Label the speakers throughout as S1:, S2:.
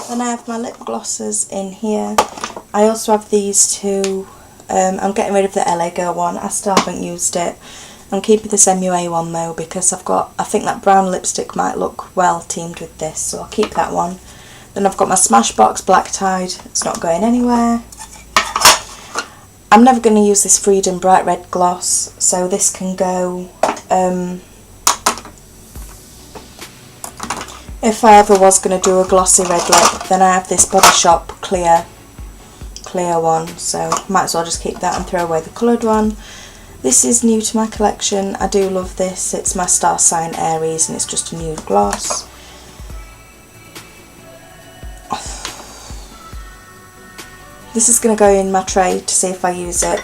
S1: Then I have my lip glosses in here. I also have these two. I'm getting rid of the LA Girl one. I still haven't used it. I'm keeping this MUA one though because I think that brown lipstick might look well teamed with this, so I'll keep that one. Then I've got my Smashbox Black Tide. It's not going anywhere. I'm never going to use this Freedom Bright Red Gloss, so this can go. If I ever was going to do a glossy red lip, then I have this Body Shop clear one, so might as well just keep that and throw away the coloured one. This is new to my collection. I do love this. It's my star sign Aries and it's just a nude gloss. This is going to go in my tray to see if I use it.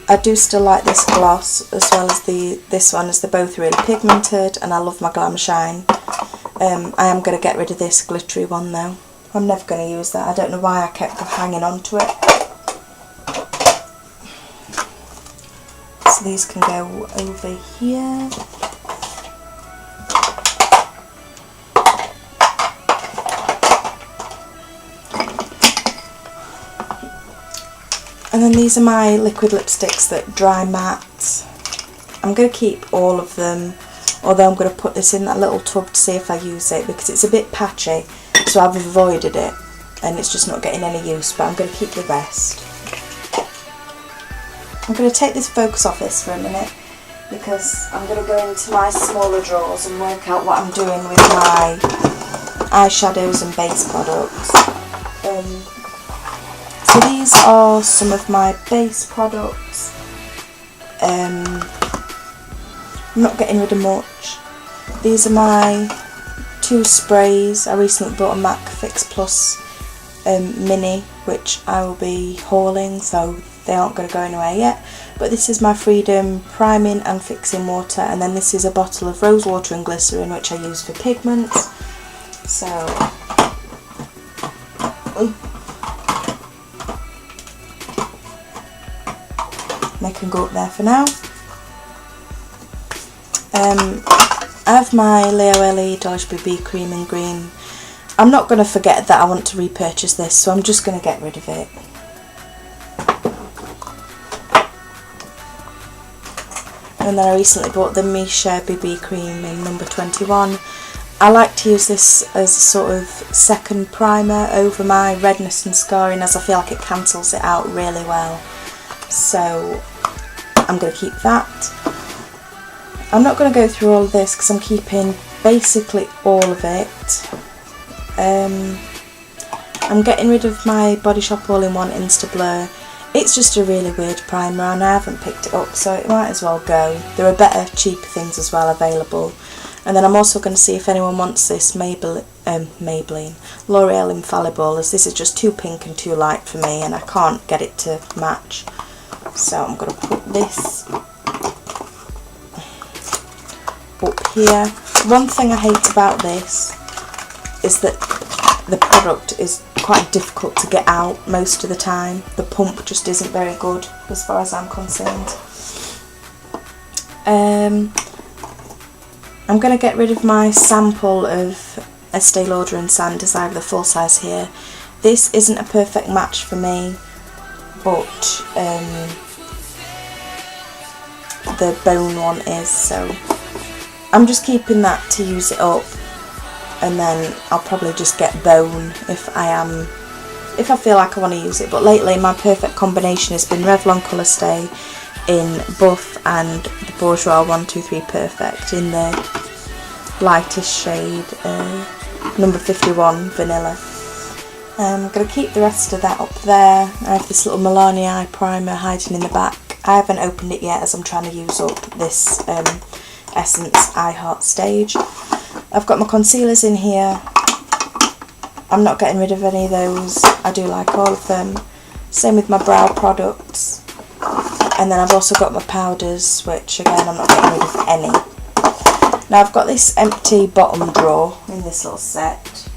S1: I do still like this gloss as well as this one, as they're both really pigmented, and I love my Glam Shine. I am going to get rid of this glittery one though. I'm never going to use that. I don't know why I kept hanging on to it. So these can go over here. And then these are my liquid lipsticks that dry matte. I'm going to keep all of them, although I'm going to put this in that little tub to see if I use it because it's a bit patchy, so I've avoided it and it's just not getting any use, but I'm going to keep the rest. I'm going to take this focus off this for a minute because I'm going to go into my smaller drawers and work out what I'm doing with my eyeshadows and base products. So these are some of my base products. I'm not getting rid of much. These are my two sprays. I recently bought a MAC Fix Plus mini, which I will be hauling, so they aren't going to go anywhere yet. But this is my Freedom Priming and Fixing Water, and then this is a bottle of rose water and glycerin, which I use for pigments. So they can go up there for now. I have my Leo LE Dolish BB cream in green. I'm not going to forget that I want to repurchase this, so I'm just going to get rid of it. And then I recently bought the Misha BB cream in number 21. I like to use this as a sort of second primer over my redness and scarring, as I feel like it cancels it out really well. So I'm going to keep that. I'm not going to go through all of this because I'm keeping basically all of it. I'm getting rid of my Body Shop All-in-One Insta Blur. It's just a really weird primer and I haven't picked it up, so it might as well go. There are better, cheaper things as well available. And then I'm also going to see if anyone wants this Maybelline L'Oreal Infallible, as this is just too pink and too light for me and I can't get it to match. So I'm going to put this up here. One thing I hate about this is that the product is quite difficult to get out most of the time. The pump just isn't very good as far as I'm concerned. I'm going to get rid of my sample of Estee Lauder and Sand, as I have the full size here. This isn't a perfect match for me, but the bone one is, so I'm just keeping that to use it up, and then I'll probably just get bone if I feel like I want to use it. But lately my perfect combination has been Revlon Colour Stay in Buff and the Bourjois 123 Perfect in the lightest shade, number 51 Vanilla. I'm going to keep the rest of that up there. I have this little Milani eye primer hiding in the back. I haven't opened it yet as I'm trying to use up this Essence I Heart Stage. I've got my concealers in here. I'm not getting rid of any of those. I do like all of them. Same with my brow products. And then I've also got my powders, which again I'm not getting rid of any. Now I've got this empty bottom drawer in this little set.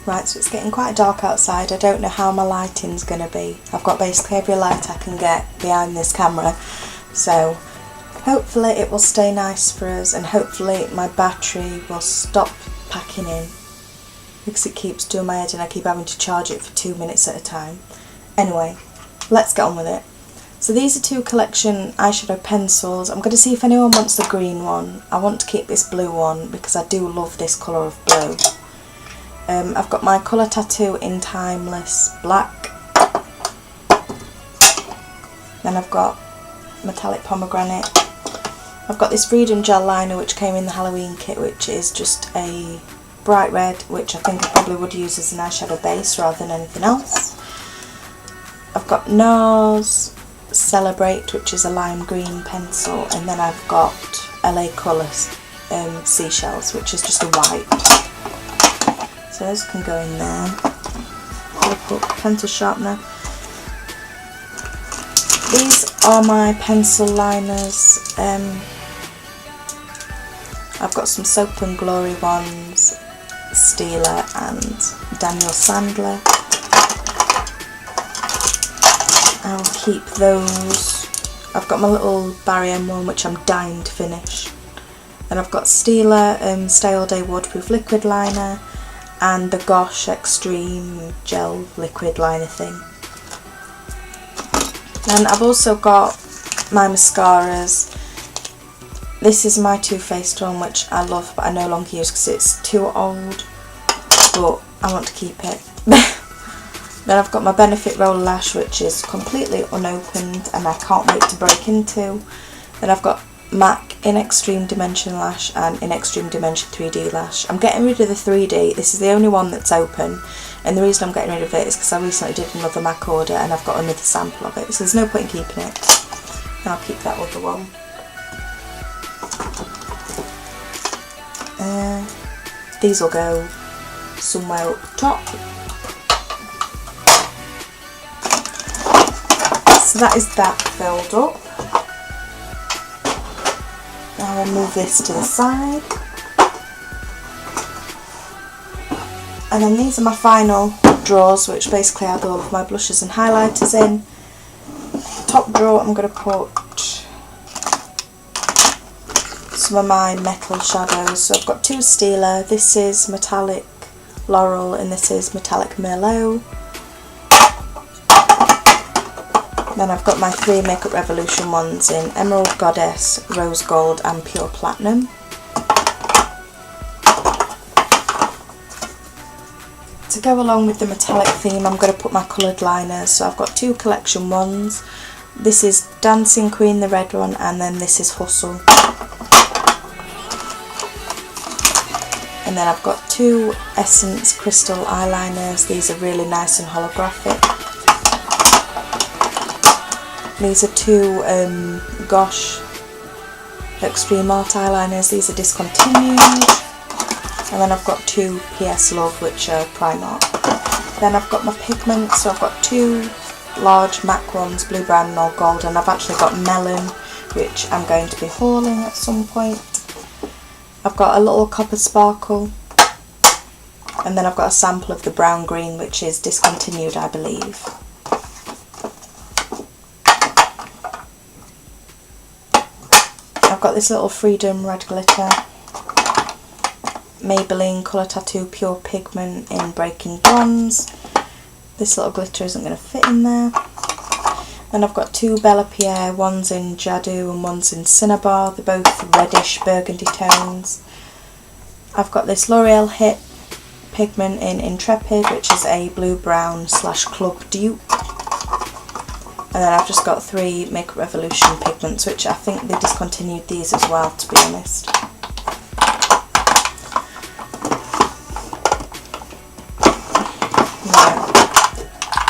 S1: Right, so it's getting quite dark outside. I don't know how my lighting's going to be. I've got basically every light I can get behind this camera. So hopefully it will stay nice for us, and hopefully my battery will stop packing in. because it keeps doing my head and I keep having to charge it for 2 minutes at a time. Anyway, let's get on with it. So these are 2 collection eyeshadow pencils. I'm going to see if anyone wants the green one. I want to keep this blue one because I do love this colour of blue. I've got my Colour Tattoo in Timeless Black. Then I've got Metallic Pomegranate. I've got this Freedom Gel Liner which came in the Halloween kit, which is just a bright red, which I think I probably would use as an eyeshadow base rather than anything else. I've got NARS Celebrate, which is a lime green pencil, and then I've got LA Colours Seashells, which is just a white. So those can go in there. I'll put pencil sharpener. These are my pencil liners. I've got some Soap and Glory ones, Stila and Daniel Sandler. I'll keep those. I've got my little Barry M1 which I'm dying to finish. And I've got Stila Stay All Day Waterproof Liquid Liner and the Gosh Extreme Gel Liquid Liner thing. And I've also got my mascaras. This is my Too Faced one, which I love but I no longer use because it's too old, but I want to keep it. Then I've got my Benefit Roller Lash, which is completely unopened and I can't wait to break into. Then I've got MAC In Extreme Dimension Lash and In Extreme Dimension 3D Lash. I'm getting rid of the 3D, this is the only one that's open, and the reason I'm getting rid of it is because I recently did another MAC order and I've got another sample of it, so there's no point in keeping it. And I'll keep that other one. These will go somewhere up top. So that is that filled up. Now I'll move this to the side. And then these are my final drawers, which basically have all of my blushes and highlighters in. Top drawer I'm going to put some of my metal shadows. So I've got 2 Stila. This is Metallic Laurel and this is Metallic Merlot. Then I've got my 3 Makeup Revolution ones in Emerald Goddess, Rose Gold and Pure Platinum. To go along with the metallic theme, I'm going to put my coloured liners. So I've got 2 collection ones. This is Dancing Queen, the red one, and then this is Hustle. And then I've got 2 Essence Crystal eyeliners. These are really nice and holographic. These are 2 Gosh Extreme Art eyeliners. These are discontinued. And then I've got 2 PS Love, which are Primark. Then I've got my pigments. So I've got 2 large MAC ones, blue, brown and all gold. And I've actually got Melon, which I'm going to be hauling at some point. I've got a little Copper Sparkle. And then I've got a sample of the brown green, which is discontinued, I believe. I've got this little Freedom Red Glitter, Maybelline Colour Tattoo Pure Pigment in Breaking Bronze. This little glitter isn't going to fit in there. Then I've got 2 Bella Pierre, one's in Jadoo and one's in Cinnabar. They're both reddish burgundy tones. I've got this L'Oreal Hit pigment in Intrepid, which is a blue-brown / club dupe. And then I've just got 3 Makeup Revolution pigments, which I think they discontinued these as well, to be honest. Now,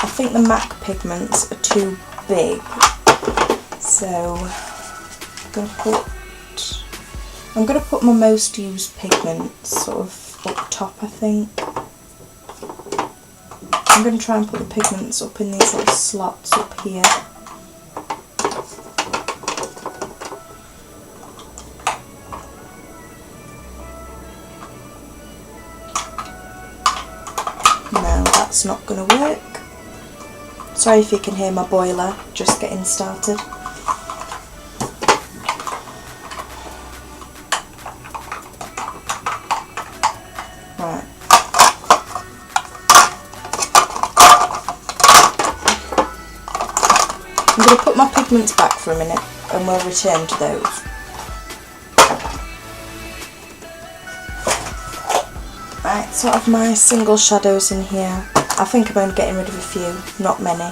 S1: I think the MAC pigments are too big, so I'm going to put my most used pigments sort of up top, I think. I'm going to try and put the pigments up in these little slots up here. No, that's not going to work. Sorry if you can hear my boiler just getting started. Right. I'm going to put my pigments back for a minute and we'll return to those. Right, sort of my single shadows in here. I think I'm only getting rid of a few, not many.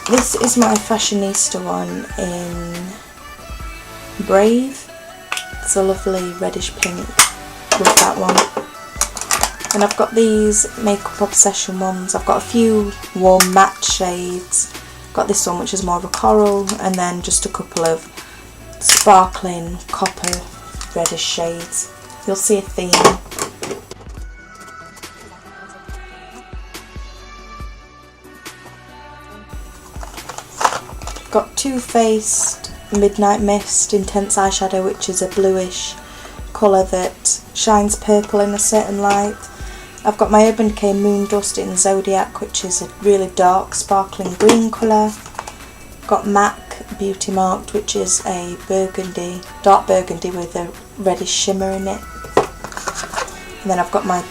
S1: This is my Fashionista one in Brave. It's a lovely reddish pink. Love that one. And I've got these Makeup Obsession ones. I've got a few warm matte shades. Got this one which is more of a coral, and then just a couple of sparkling copper reddish shades. You'll see a theme. Got Too Faced Midnight Mist Intense Eyeshadow, which is a bluish colour that shines purple in a certain light. I've got my Urban Decay Moon Dust in Zodiac, which is a really dark sparkling green colour. Got MAC Beauty Marked, which is a burgundy, dark burgundy with a reddish shimmer in it. And then I've got my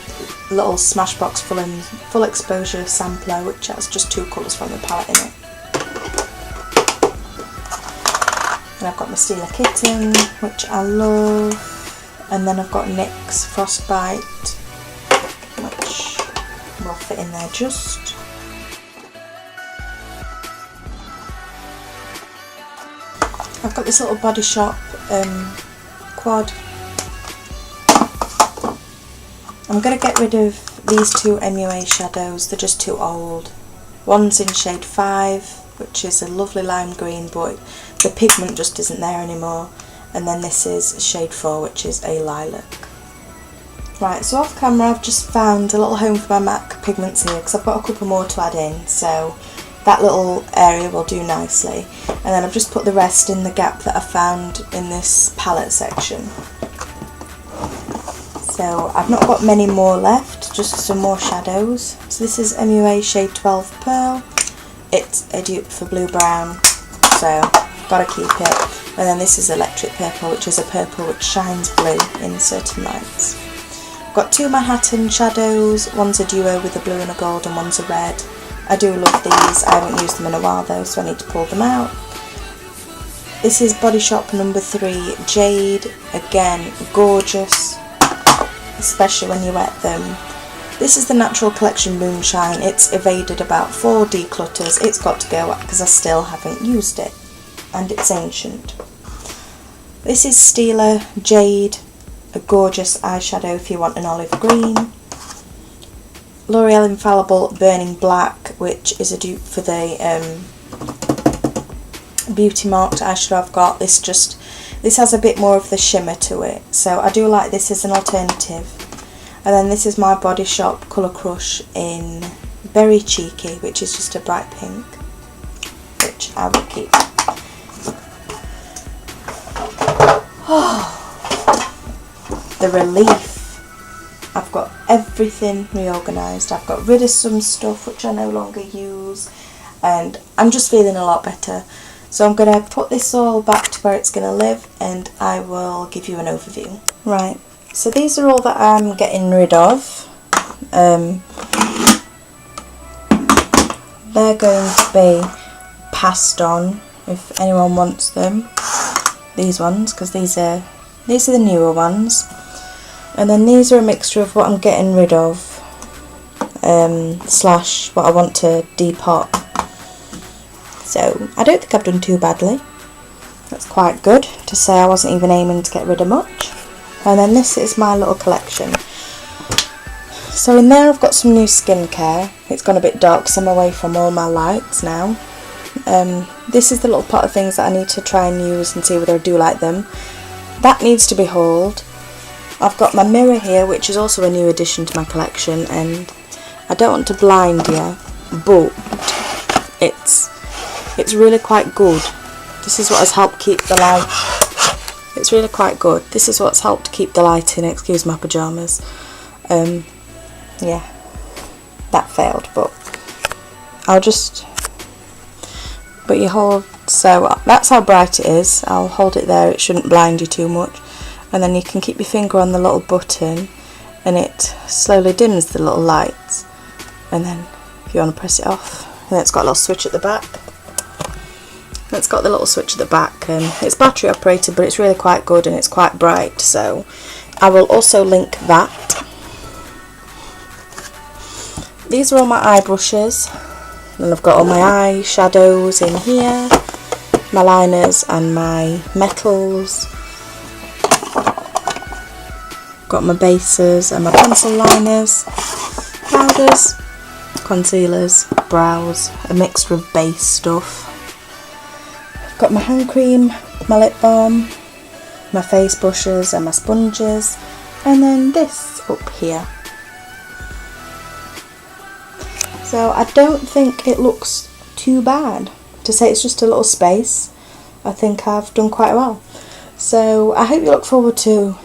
S1: little Smashbox full exposure sampler, which has just 2 colours from the palette in it. And I've got my Steeler Kitten, which I love. And then I've got NYX Frostbite, which will fit in there just. I've got this little Body Shop quad. I'm going to get rid of these 2 MUA shadows, they're just too old. One's in shade 5, which is a lovely lime green, but the pigment just isn't there anymore. And then this is shade 4, which is a lilac. Right, so off camera I've just found a little home for my MAC pigments here, because I've got a couple more to add in, so that little area will do nicely. And then I've just put the rest in the gap that I found in this palette section. So I've not got many more left, just some more shadows. So this is MUA shade 12 Pearl. It's a dupe for Blue Brown, so gotta keep it. And then this is Electric Purple, which is a purple which shines blue in certain lights. I've got 2 Manhattan shadows, one's a duo with a blue and a gold and one's a red. I do love these, I haven't used them in a while though, so I need to pull them out. This is Body Shop number 3 Jade, again gorgeous, especially when you wet them. This is the Natural Collection Moonshine. It's evaded about 4 declutters. It's got to go because I still haven't used it, and it's ancient. This is Steeler Jade, a gorgeous eyeshadow if you want an olive green. L'Oreal Infallible Burning Black, which is a dupe for the Beauty Marked eyeshadow I've got. This has a bit more of the shimmer to it, so I do like this as an alternative. And then this is my Body Shop Colour Crush in Berry Cheeky, which is just a bright pink, which I will keep. Oh, the relief. I've got everything reorganised. I've got rid of some stuff which I no longer use, and I'm just feeling a lot better. So I'm going to put this all back to where it's going to live, and I will give you an overview. Right. So these are all that I'm getting rid of. They're going to be passed on if anyone wants them. These ones, because these are the newer ones. And then these are a mixture of what I'm getting rid of slash what I want to depot. So I don't think I've done too badly. That's quite good to say I wasn't even aiming to get rid of much. And then this is my little collection. So in there I've got some new skincare. It's gone a bit dark because I'm away from all my lights now. This is the little pot of things that I need to try and use and see whether I do like them. That needs to be hauled. I've got my mirror here, which is also a new addition to my collection, and I don't want to blind you, but it's really quite good. This is what has helped keep the light. It's really quite good. This is what's helped keep the light in. Excuse my pyjamas. Yeah, that failed, but you hold, so that's how bright it is. I'll hold it there, it shouldn't blind you too much. And then you can keep your finger on the little button and it slowly dims the little lights. And then if you want to press it off, and then it's got a little switch at the back. It's got the little switch at the back, and it's battery operated, but it's really quite good and it's quite bright, so I will also link that. These are all my eye brushes, and I've got all my eye shadows in here, my liners and my metals. Got my bases and my pencil liners, powders, concealers, brows, a mixture of base stuff. Got my hand cream, my lip balm, my face brushes and my sponges, and then this up here. So I don't think it looks too bad. To say it's just a little space, I think I've done quite well. So I hope you look forward to